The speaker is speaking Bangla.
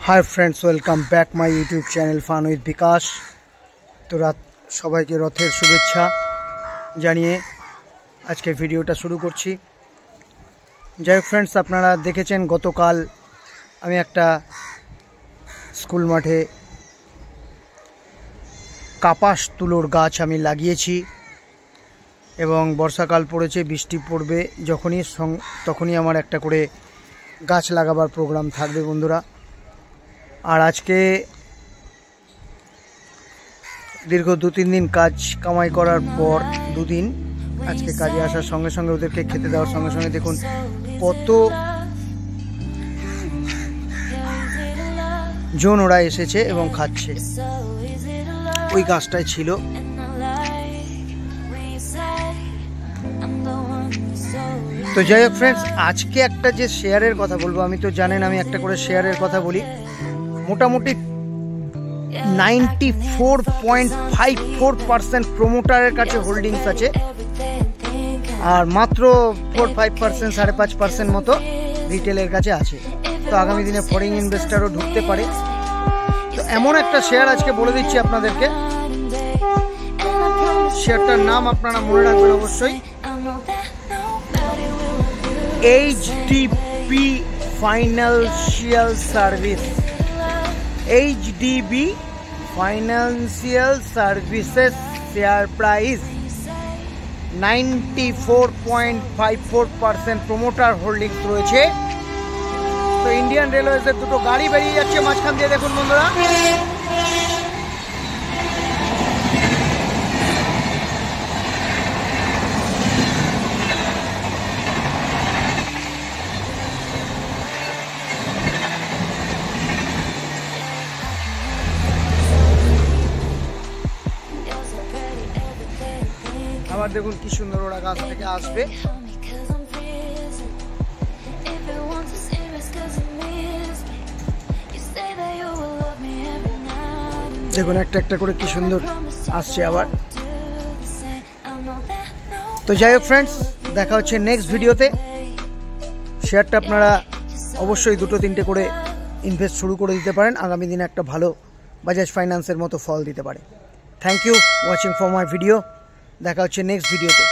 Hi friends, welcome back my YouTube channel फान उइथ विकास। तो रात सबाइके रथेर शुभेच्छा जानिए आज के भिडियोटा शुरू करছি। যাই হোক फ्रेंड्स, আপনারা দেখেছেন গতকাল আমি একটা স্কুল মাঠে কাপাস তুলোর গাছ আমি লাগিয়েছি এবং বর্ষাকাল পড়েছে, বৃষ্টি পড়বে তখনই আমার একটা করে গাছ লাগাবার প্রোগ্রাম থাকবে বন্ধুরা। আর আজকে দীর্ঘ 2-3 দিন কাজ কামাই করার পর দুদিন আজকে কাজে আসার সঙ্গে সঙ্গে ওদেরকে খেতে দেওয়ার সঙ্গে সঙ্গে দেখুন কত জন ওরা এসেছে এবং খাচ্ছে। ওই গাছটাই ছিল। তো যাই হোক फ्रेंड्स, আজকে একটা যে শেয়ারের কথা বলবো, আমি তো জানেন আমি একটা করে শেয়ারের কথা বলি। মোটামুটি 94.54% প্রমোটারের কাছে হোল্ডিংস আছে আর মাত্র 4-5%, 5.5% মতো রিটেলের কাছে আছে। তো আগামী দিনে ফরেন ইনভেস্টরও ঢুকতে পারে। তো এমন একটা শেয়ার আজকে বলে দিচ্ছি আপনাদেরকে। শেয়ারটার নাম আপনারা মনে রাখবেন অবশ্যই, HDB financial service. HDB financial services share price 94.54% promoter holdings রয়েছে। তো ইন্ডিয়ান রেলওয়েজের দুটো গাড়ি বেরিয়ে যাচ্ছে মাঝখান দিয়ে, দেখুন বন্ধুরা। আবার দেখুন কি সুন্দর ওরা গাছ থেকে আসবে। দেখুন একটা একটা করে কি সুন্দর আসছে আবার। তো যাই হোক फ्रेंड्स, দেখা হচ্ছে নেক্সট ভিডিওতে। শেয়ারটা আপনারা অবশ্যই 2-3টে করে ইনভেস্ট শুরু করে দিতে পারেন, আগামী দিনে একটা ভালো বাজাজ ফাইন্যান্সের মতো ফল দিতে পারে। Thank you watching for my video. দেখা হচ্ছে নেক্সট ভিডিওতে।